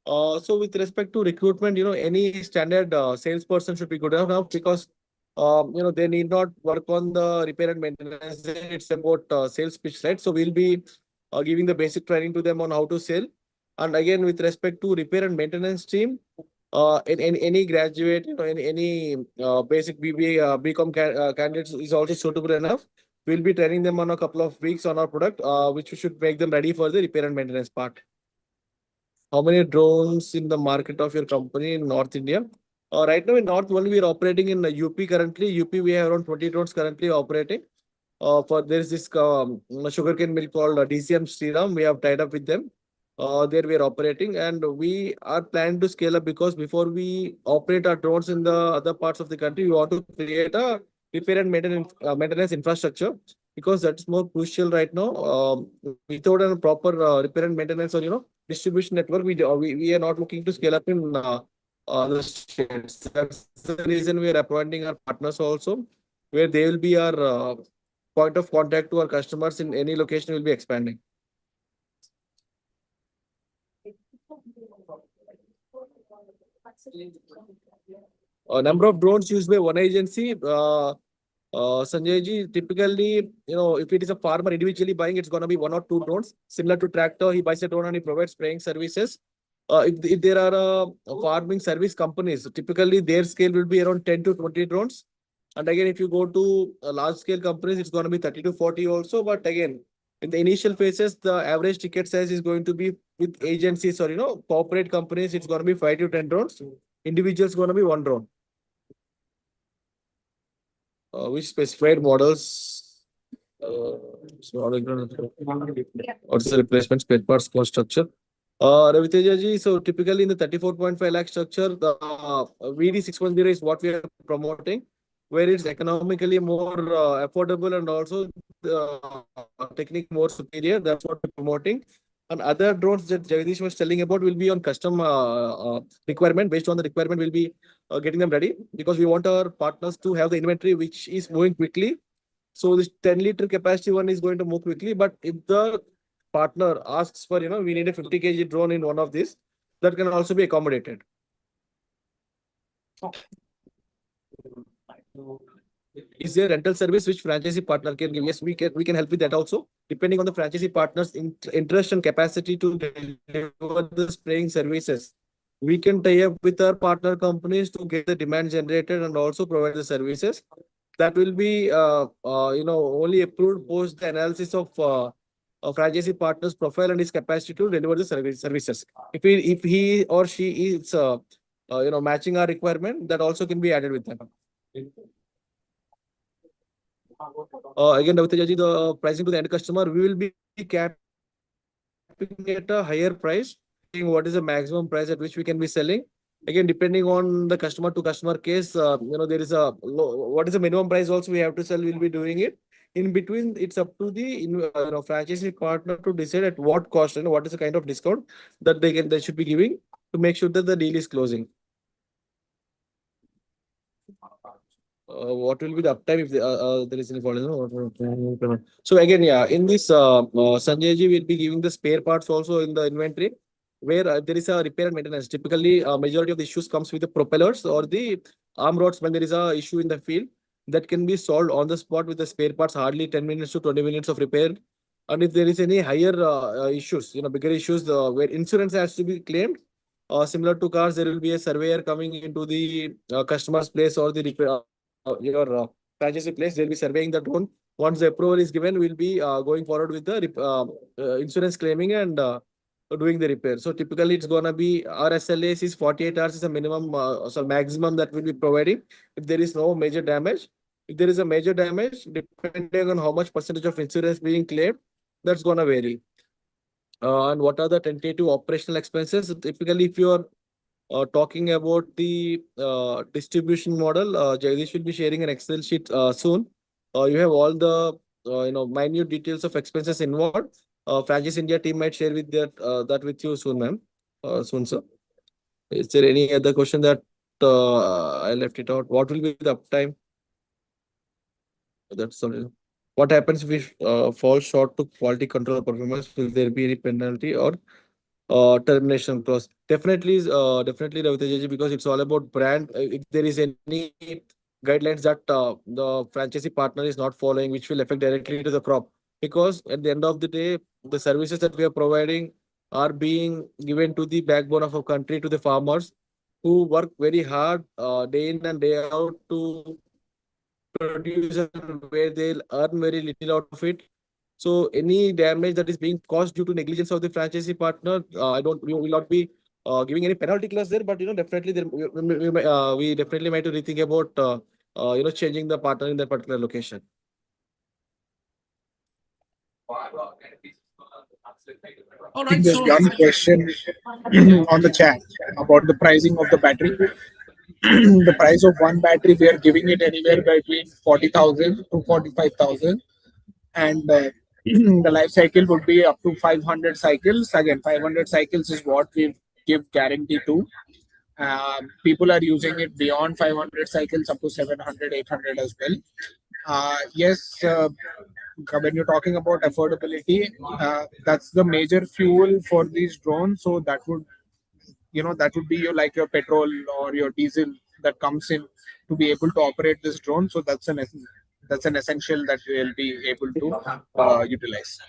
So with respect to recruitment, any standard salesperson should be good enough, because they need not work on the repair and maintenance. It's about sales pitch, right? So we'll be giving the basic training to them on how to sell. And again, with respect to repair and maintenance team, in any graduate, any basic BCom candidates is also suitable enough. We'll be training them on a couple of weeks on our product, which should make them ready for the repair and maintenance part. How many drones in the market of your company in North India? Right now in North only we are operating in UP currently. UP we have around 20 drones currently operating. For there is this sugarcane mill called DCM Sriram. We have tied up with them. There we are operating, and we are planning to scale up, because before we operate our drones in the other parts of the country, we want to create a repair and maintenance infrastructure, because that's more crucial right now. Without a proper repair and maintenance, or distribution network, we are not looking to scale up in other states. That's the reason we are appointing our partners also, where they will be our point of contact to our customers in any location. Will be expanding. Number of drones used by one agency. Sanjay ji, typically, if it is a farmer individually buying, it's going to be 1 or 2 drones. Similar to tractor, he buys a drone and he provides spraying services. If there are farming service companies, typically their scale will be around 10 to 20 drones. And again, if you go to large scale companies, it's going to be 30 to 40 also. But again, in the initial phases, the average ticket size is going to be, with agencies or corporate companies, it's going to be 5 to 10 drones. Individuals going to be 1 drone. Which specified models? What's the replacement spare parts cost structure? Raviteja ji, so typically in the 34.5 lakh structure, the VD 610 is what we are promoting, where it's economically more affordable, and also technique more superior. That's what we're promoting. And other drones that Jagdish was telling about will be on custom requirement. Based on the requirement, we'll be getting them ready, because we want our partners to have the inventory which is moving quickly. So this 10-liter capacity one is going to move quickly. But if the partner asks for, we need a 50 kg drone in one of these, that can also be accommodated. Is there rental service which franchisee partner can give? Yes, we can help with that also. Depending on the franchisee partner's interest and capacity to deliver the spraying services, we can tie up with our partner companies to get the demand generated and also provide the services. That will be only approved post the analysis of a franchisee partner's profile and his capacity to deliver the services. If he or she is matching our requirement, that also can be added with them. Again, Raviteja, the pricing to the end customer, we will be capping at a higher price. What is the maximum price at which we can be selling? Again, depending on the customer to customer case, there is what is the minimum price also we have to sell. We'll be doing it. In between, it's up to the franchisee partner to decide at what cost and what is the kind of discount that they should be giving to make sure that the deal is closing. What will be the uptime if there is any fault? So again, yeah, in this Sanjay ji will be giving the spare parts also in the inventory, where there is a repair and maintenance. Typically, majority of the issues comes with the propellers or the arm rods. When there is a issue in the field, that can be solved on the spot with the spare parts, hardly 10 minutes to 20 minutes of repair. And if there is any higher issues, bigger issues, where insurance has to be claimed, similar to cars, there will be a surveyor coming into the customer's place or the repair. Your franchisee place, they'll be surveying the drone. Once the approval is given, we'll be going forward with the insurance claiming and doing the repair. So typically it's gonna be our SLAs is 48 hours is a minimum, so maximum that we'll be providing if there is no major damage. If there is a major damage, depending on how much percentage of insurance being claimed, that's gonna vary. And what are the tentative operational expenses? Typically, if you are talking about the distribution model, Jagdish will be sharing an Excel sheet soon. You have all the minute details of expenses involved. Franchise India team might share with that with you soon, ma'am. Soon, sir. Is there any other question that I left it out? What will be the uptime? That's all. What happens if we fall short to quality control performance? Will there be any penalty or termination clause? Definitely, definitely, Raviteja ji, because it's all about brand. If there is any guidelines that the franchisee partner is not following, which will affect directly to the crop, because at the end of the day, the services that we are providing are being given to the backbone of our country, to the farmers who work very hard day in and day out to produce and where they'll earn very little out of it. So any damage that is being caused due to negligence of the franchisee partner, we will not be giving any penalty clause there, but definitely we definitely might to rethink about changing the partner in that particular location. All I think right, there's so one question on the chat about the pricing of the battery. The price of one battery, we are giving it anywhere between 40,000 to 45,000, and the life cycle would be up to 500 cycles. Again, 500 cycles is what we give guarantee to. People are using it beyond 500 cycles, up to 700, 800 as well. Yes, when you're talking about affordability, that's the major fuel for these drones. So that would be your petrol or your diesel that comes in to be able to operate this drone. So that's an essential that we'll be able to utilize.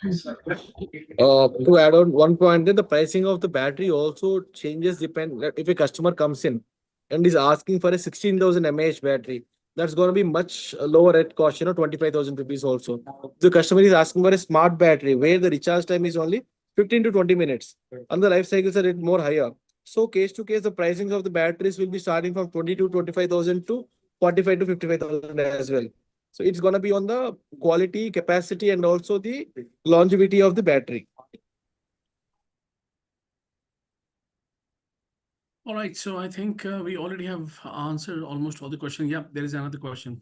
To add on one point, then the pricing of the battery also changes depend if a customer comes in and is asking for a 16,000 mAh battery. That's going to be much lower at cost, 25,000 rupees also. The customer is asking for a smart battery where the recharge time is only 15 to 20 minutes and the life cycles are more higher. So case to case, the pricing of the batteries will be starting from 20 to 25,000 to 45 to 55,000 as well. So it's going to be on the quality, capacity, and also the longevity of the battery. all right, so I think we already have answered almost all the questions. Yeah, there is another question.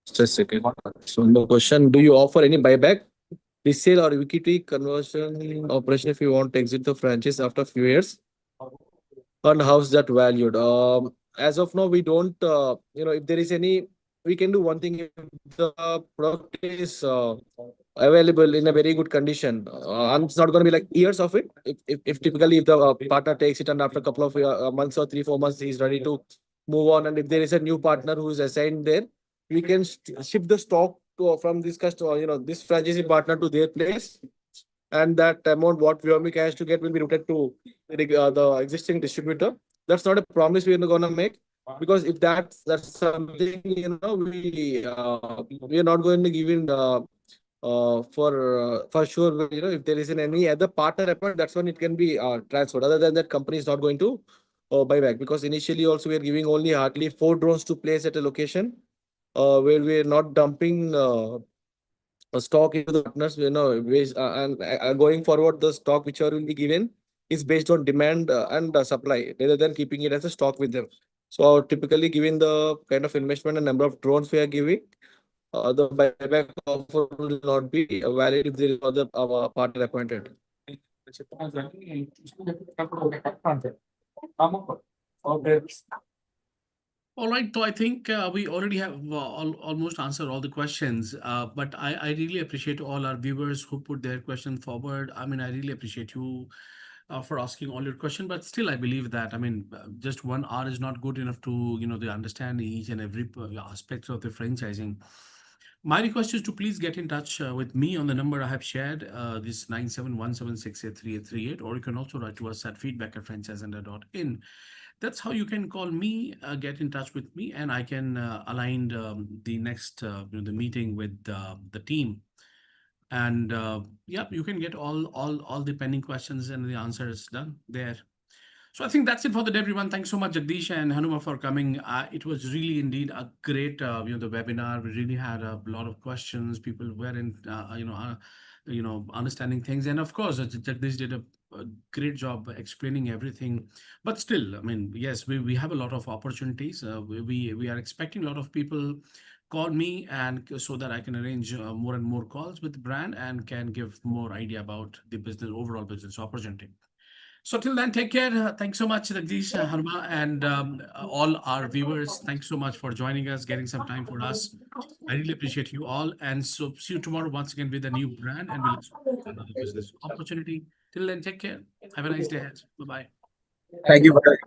Just a second. So no question. Do you offer any buyback, resale or equity conversion operation if you want to exit the franchise after a few years? And how's that valued? As of now, we don't, if there is any, we can do one thing. If the product is available in a very good condition, and it's not going to be like years of it. If typically if the partner takes it and after a couple of months or 3, 4 months, he's ready to move on. And if there is a new partner who is assigned there, we can ship the stock from this customer, this franchisee partner to their place. And that amount what Vyomik has to get will be routed to the existing distributor. That's not a promise we're going to make, because if that's something we are not going to give in for sure. If there is any other partner appoint, that's when it can be transferred. Other than that, company is not going to buy back, because initially also we are giving only hardly 4 drones to place at a location where we are not dumping a stock into the partners, and going forward, the stock whichever will be given is based on demand and supply, rather than keeping it as a stock with them. So typically, given the kind of investment and number of drones we are giving, the buyback offer will not be valid if there is other partner appointed. All right, so I think we already have almost answered all the questions, but I really appreciate all our viewers who put their question forward. I mean, I really appreciate you for asking all your questions, but still, I believe that, I mean, just 1 hour is not good enough to, they understand each and every aspect of the franchising. My request is to please get in touch with me on the number I have shared, this 9717683838, or you can also write to us at feedback@franchisender.in. That's how you can call me, get in touch with me, and I can align the next the meeting with the team And yeah, you can get all the pending questions and the answers done there. So I think that's it for the day, everyone. Thanks so much, Jagdish and Hanuma, for coming. It was really indeed a great, the webinar. We really had a lot of questions. People were in, understanding things, and of course, Jagdish did a great job explaining everything. But still, I mean, yes, we have a lot of opportunities. We are expecting a lot of people call me, and so that I can arrange more and more calls with the brand and can give more idea about the business, overall business opportunity. So till then, take care. Thanks so much, Jagdish, Harma, and all our viewers. Thanks so much for joining us, getting some time for us. I really appreciate you all. And so see you tomorrow once again with a new brand, and we'll explore another business opportunity. Till then, take care. Have a nice day ahead. Bye-bye. Thank you, Bharat.